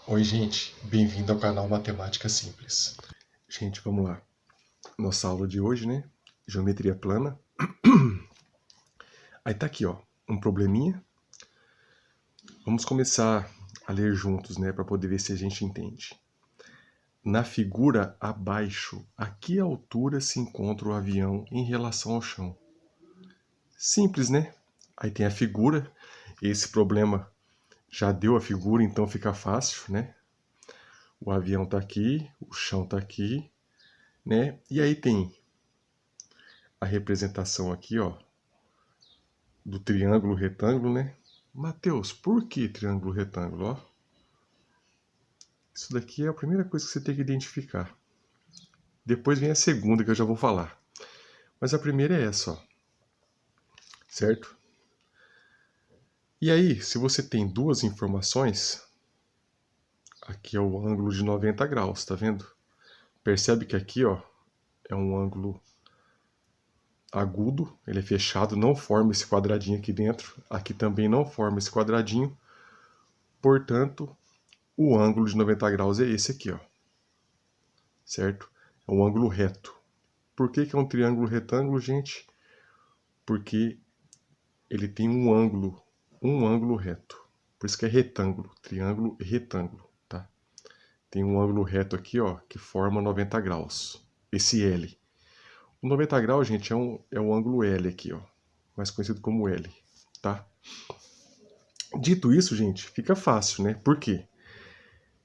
Oi, gente, bem-vindo ao canal Matemática Simples. Gente, vamos lá. Nossa aula de hoje, né? Geometria plana. Aí tá aqui, ó, um probleminha. Vamos começar a ler juntos, né, para poder ver se a gente entende. Na figura abaixo, a que altura se encontra o avião em relação ao chão? Simples, né? Aí tem a figura. Esse problema já deu a figura, então fica fácil, né? O avião tá aqui, o chão tá aqui, né? E aí tem a representação aqui, ó, do triângulo retângulo, né? Mateus, por que triângulo retângulo, ó? Isso daqui é a primeira coisa que você tem que identificar. Depois vem a segunda que eu já vou falar. Mas a primeira é essa, ó. Certo? E aí, se você tem duas informações, aqui é o ângulo de 90 graus, tá vendo? Percebe que aqui, ó, é um ângulo agudo, ele é fechado, não forma esse quadradinho aqui dentro. Aqui também não forma esse quadradinho. Portanto, o ângulo de 90 graus é esse aqui, ó. Certo? É um ângulo reto. Por que é um triângulo retângulo, gente? Porque ele tem um ângulo reto. Por isso que é retângulo, triângulo e retângulo, tá? Tem um ângulo reto aqui, ó, que forma 90 graus. Esse L. O 90 graus, gente, é um ângulo L aqui, ó, mais conhecido como L, tá? Dito isso, gente, fica fácil, né? Por quê?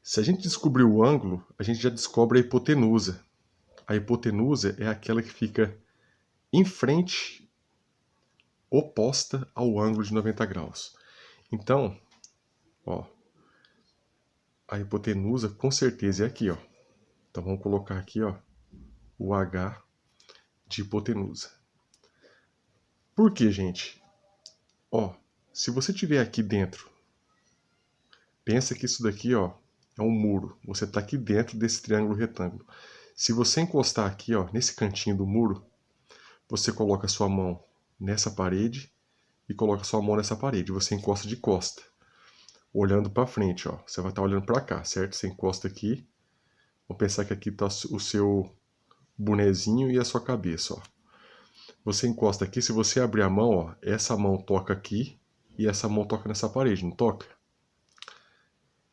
Se a gente descobrir o ângulo, a gente já descobre a hipotenusa. A hipotenusa é aquela que fica em frente, oposta ao ângulo de 90 graus. Então, ó, a hipotenusa com certeza é aqui, ó. Então vamos colocar aqui, ó, o H de hipotenusa. Por quê, gente? Ó, se você tiver aqui dentro, pensa que isso daqui, ó, é um muro. Você está aqui dentro desse triângulo retângulo. Se você encostar aqui, ó, nesse cantinho do muro, você coloca a sua mão nessa parede e coloca a sua mão nessa parede. Você encosta de costa, olhando para frente, ó. Você vai estar olhando para cá, certo? Você encosta aqui. Vamos pensar que aqui está o seu bonezinho e a sua cabeça, ó. Você encosta aqui, se você abrir a mão, ó, essa mão toca aqui e essa mão toca nessa parede, não toca?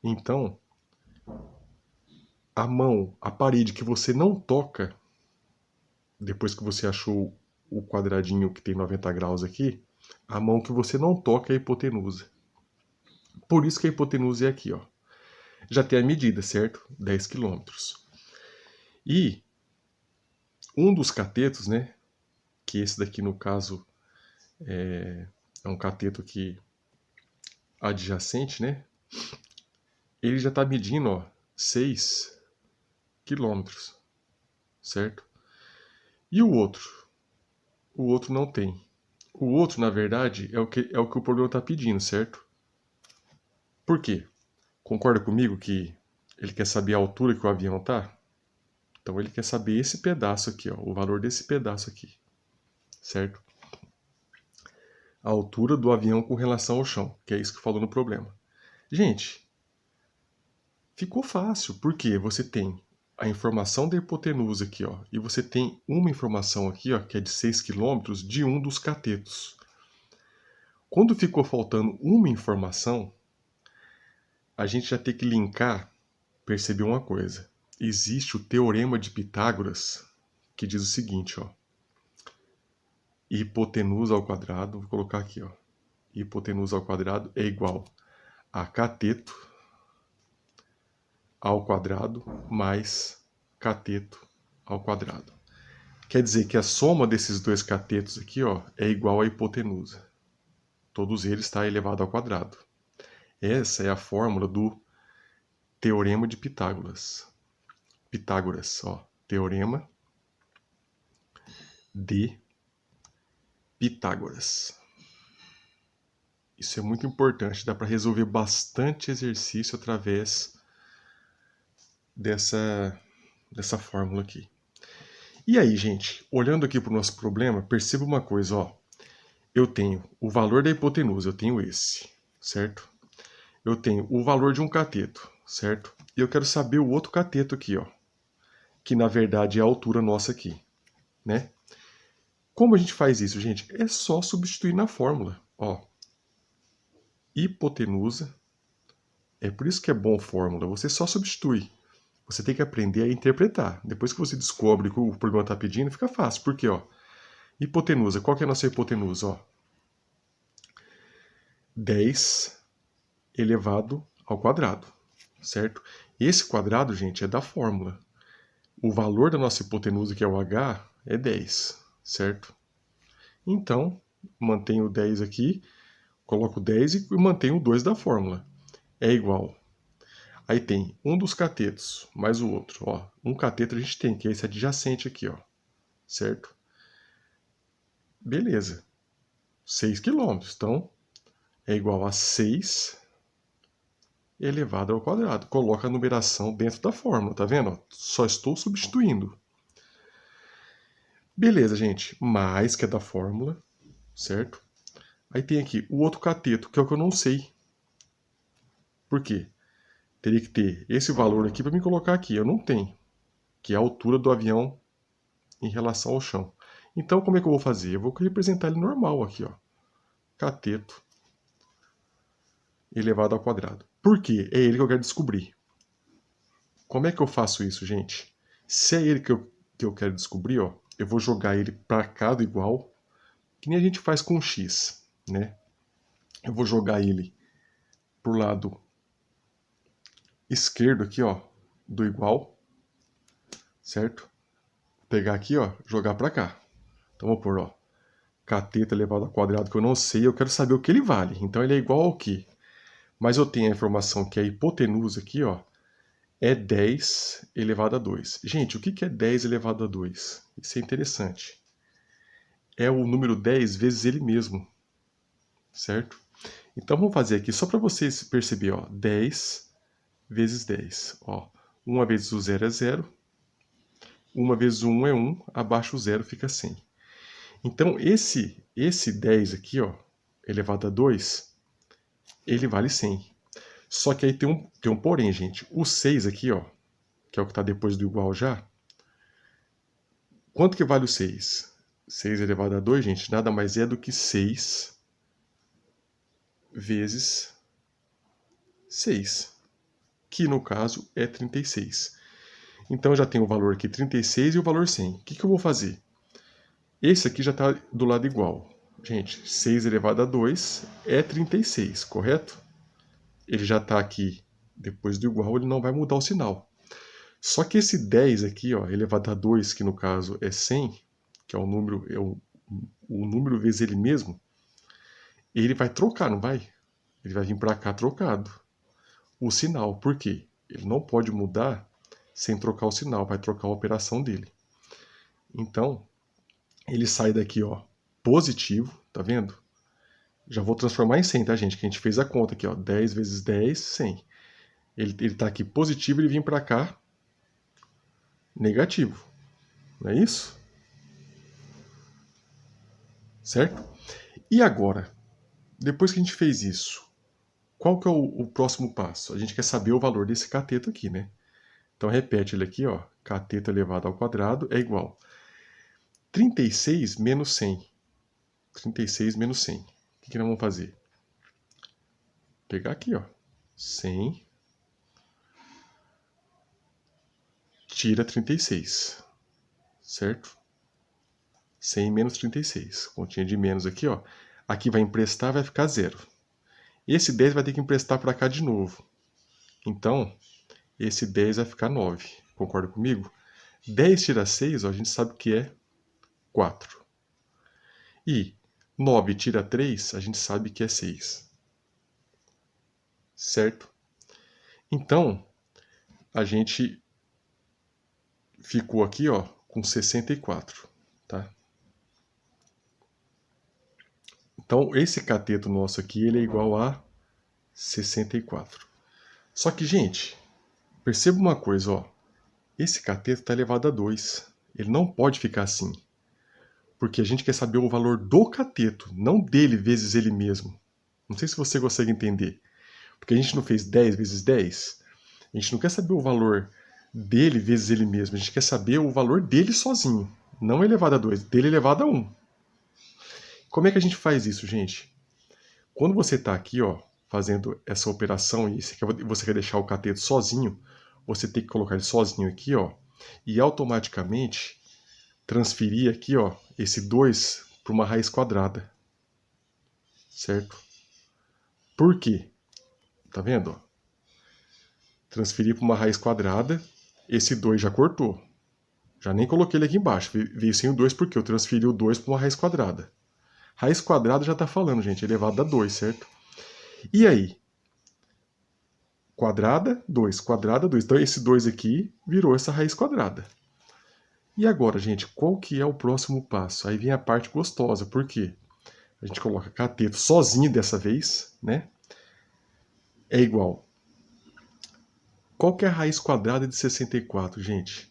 Então, a parede que você não toca, depois que você achou o quadradinho que tem 90 graus aqui, a mão que você não toca é a hipotenusa. Por isso que a hipotenusa é aqui, ó. Já tem a medida, certo? 10 quilômetros. E um dos catetos, né, que esse daqui no caso é um cateto aqui adjacente, né, ele já está medindo, ó, 6 quilômetros, certo? E o outro? O outro não tem. O outro, na verdade, é o que o problema está pedindo, certo? Por quê? Concorda comigo que ele quer saber a altura que o avião está? Então ele quer saber esse pedaço aqui, ó, o valor desse pedaço aqui, certo? A altura do avião com relação ao chão, que é isso que falou no problema. Gente, ficou fácil, porque você tem a informação da hipotenusa aqui, ó, e você tem uma informação aqui, ó, que é de 6 quilômetros de um dos catetos. Quando ficou faltando uma informação, a gente já tem que linkar, perceber uma coisa. Existe o teorema de Pitágoras, que diz o seguinte, ó. Hipotenusa ao quadrado, vou colocar aqui, ó. Hipotenusa ao quadrado é igual a cateto ao quadrado mais cateto ao quadrado. Quer dizer que a soma desses dois catetos aqui, ó, é igual à hipotenusa. Todos eles estão elevado ao quadrado. Essa é a fórmula do teorema de Pitágoras. Pitágoras, ó, teorema de Pitágoras. Isso é muito importante, dá para resolver bastante exercício através dessa fórmula aqui. E aí, gente, olhando aqui para o nosso problema, perceba uma coisa, ó. Eu tenho o valor da hipotenusa, eu tenho esse, certo? eu tenho o valor de um cateto, certo? E eu quero saber o outro cateto aqui, ó, que na verdade é a altura nossa aqui, né? Como a gente faz isso, gente? É só substituir na fórmula, ó. Hipotenusa, é por isso que é bom fórmula, você só substitui. Você tem que aprender a interpretar. Depois que você descobre o que o programa está pedindo, fica fácil. Por quê, ó? Hipotenusa, qual que é a nossa hipotenusa, ó? 10 elevado ao quadrado, certo? Esse quadrado, gente, é da fórmula. O valor da nossa hipotenusa, que é o h, é 10, certo? Então, mantenho o 10 aqui, coloco 10 e mantenho o 2 da fórmula. É igual. Aí tem um dos catetos, mais o outro. Ó, um cateto a gente tem, que é esse adjacente aqui, ó, certo? Beleza. 6 quilômetros. Então, é igual a 6 elevado ao quadrado. Coloca a numeração dentro da fórmula, tá vendo? Só estou substituindo. Beleza, gente. Mais que é da fórmula, certo? Aí tem aqui o outro cateto, que é o que eu não sei. Por quê? Teria que ter esse valor aqui para me colocar aqui. Eu não tenho, que é a altura do avião em relação ao chão. Então, como é que eu vou fazer? Eu vou representar ele normal aqui, ó. Cateto elevado ao quadrado. Por quê? É ele que eu quero descobrir. Como é que eu faço isso, gente? Se é ele que eu quero descobrir, ó, eu vou jogar ele para cá do igual, que nem a gente faz com o x, né? Eu vou jogar ele pro lado esquerdo aqui, ó, do igual, certo? Vou pegar aqui, ó, jogar para cá. Então vou pôr, ó, cateto elevado ao quadrado, que eu não sei, eu quero saber o que ele vale. Então ele é igual ao quê? Mas eu tenho a informação que a hipotenusa aqui, ó, é 10 elevado a 2. Gente, o que é 10 elevado a 2? Isso é interessante. É o número 10 vezes ele mesmo, certo? Então vamos fazer aqui só para vocês perceberem, ó, 10 vezes 10. Ó, 1 vezes o 0 é 0, 1 vezes o 1 é 1, abaixo o 0 fica 100. Então esse 10 aqui, ó, elevado a 2, ele vale 100. Só que aí tem um porém, gente. O 6 aqui, ó, que é o que está depois do igual já, quanto que vale o 6? 6 elevado a 2, gente, nada mais é do que 6 vezes 6, que no caso é 36. Então eu já tenho o valor aqui 36 e o valor 100. O que eu vou fazer? Esse aqui já está do lado igual. Gente, 6 elevado a 2 é 36, correto? Ele já está aqui depois do igual, ele não vai mudar o sinal. Só que esse 10 aqui, ó, elevado a 2, que no caso é 100, que é o número, o número vezes ele mesmo, ele vai trocar, não vai? Ele vai vir para cá trocado. O sinal, por quê? Ele não pode mudar sem trocar o sinal, vai trocar a operação dele. Então, ele sai daqui, ó, positivo, tá vendo? Já vou transformar em 100, tá, gente? Que a gente fez a conta aqui, ó, 10 vezes 10, 100. Ele tá aqui positivo, ele vem para cá negativo. Não é isso? Certo? E agora, depois que a gente fez isso, qual que é o próximo passo? A gente quer saber o valor desse cateto aqui, né? Então repete ele aqui, ó. Cateto elevado ao quadrado é igual 36 menos 100. 36 menos 100. O que nós vamos fazer? Pegar aqui, ó. 100 tira 36. Certo? 100 menos 36. Continha de menos aqui, ó. Aqui vai emprestar, vai ficar 0. Esse 10 vai ter que emprestar para cá de novo. Então, esse 10 vai ficar 9. Concorda comigo? 10 tira 6, ó, a gente sabe que é 4. E 9 tira 3, a gente sabe que é 6. Certo? Então, a gente ficou aqui, ó, com 64, tá? Então, esse cateto nosso aqui, ele é igual a 64. Só que, gente, perceba uma coisa, ó. Esse cateto está elevado a 2. Ele não pode ficar assim. Porque a gente quer saber o valor do cateto, não dele vezes ele mesmo. Não sei se você consegue entender. Porque a gente não fez 10 vezes 10. A gente não quer saber o valor dele vezes ele mesmo. A gente quer saber o valor dele sozinho. Não elevado a 2, dele elevado a 1. Como é que a gente faz isso, gente? Quando você está aqui, ó, fazendo essa operação e você quer deixar o cateto sozinho, você tem que colocar ele sozinho aqui, ó, e automaticamente transferir aqui, ó, esse 2 para uma raiz quadrada. Certo? Por quê? Tá vendo? Transferir para uma raiz quadrada, esse 2 já cortou. Já nem coloquei ele aqui embaixo, veio sem o 2 porque eu transferi o 2 para uma raiz quadrada. Raiz quadrada já está falando, gente, elevado a 2, certo? E aí? Quadrada, 2, quadrada, 2. Então esse 2 aqui virou essa raiz quadrada. E agora, gente, qual que é o próximo passo? Aí vem a parte gostosa, por quê? A gente coloca cateto sozinho dessa vez, né? É igual. Qual que é a raiz quadrada de 64, gente?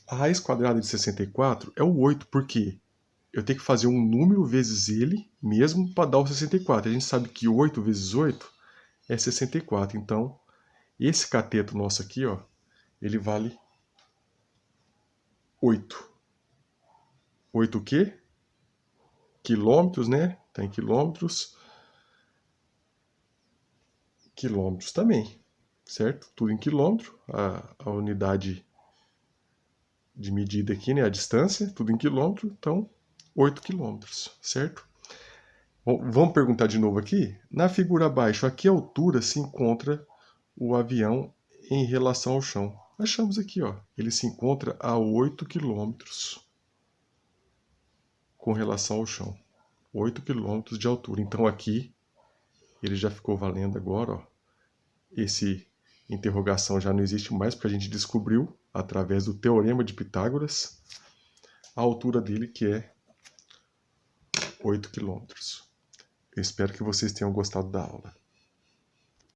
A raiz quadrada de 64 é o 8, por quê? Eu tenho que fazer um número vezes ele mesmo para dar o 64. A gente sabe que 8 vezes 8 é 64. Então, esse cateto nosso aqui, ó, ele vale 8. 8 o quê? Quilômetros, né? Tá em quilômetros. Quilômetros também, certo? Tudo em quilômetro. A unidade de medida aqui, né? A distância, tudo em quilômetro. Então, 8 quilômetros, certo? Bom, vamos perguntar de novo aqui? Na figura abaixo, a que altura se encontra o avião em relação ao chão? Achamos aqui, ó. Ele se encontra a 8 quilômetros com relação ao chão. 8 quilômetros de altura. Então aqui ele já ficou valendo agora, ó. Esse interrogação já não existe mais, porque a gente descobriu, através do Teorema de Pitágoras, a altura dele, que é 8 quilômetros. Eu espero que vocês tenham gostado da aula.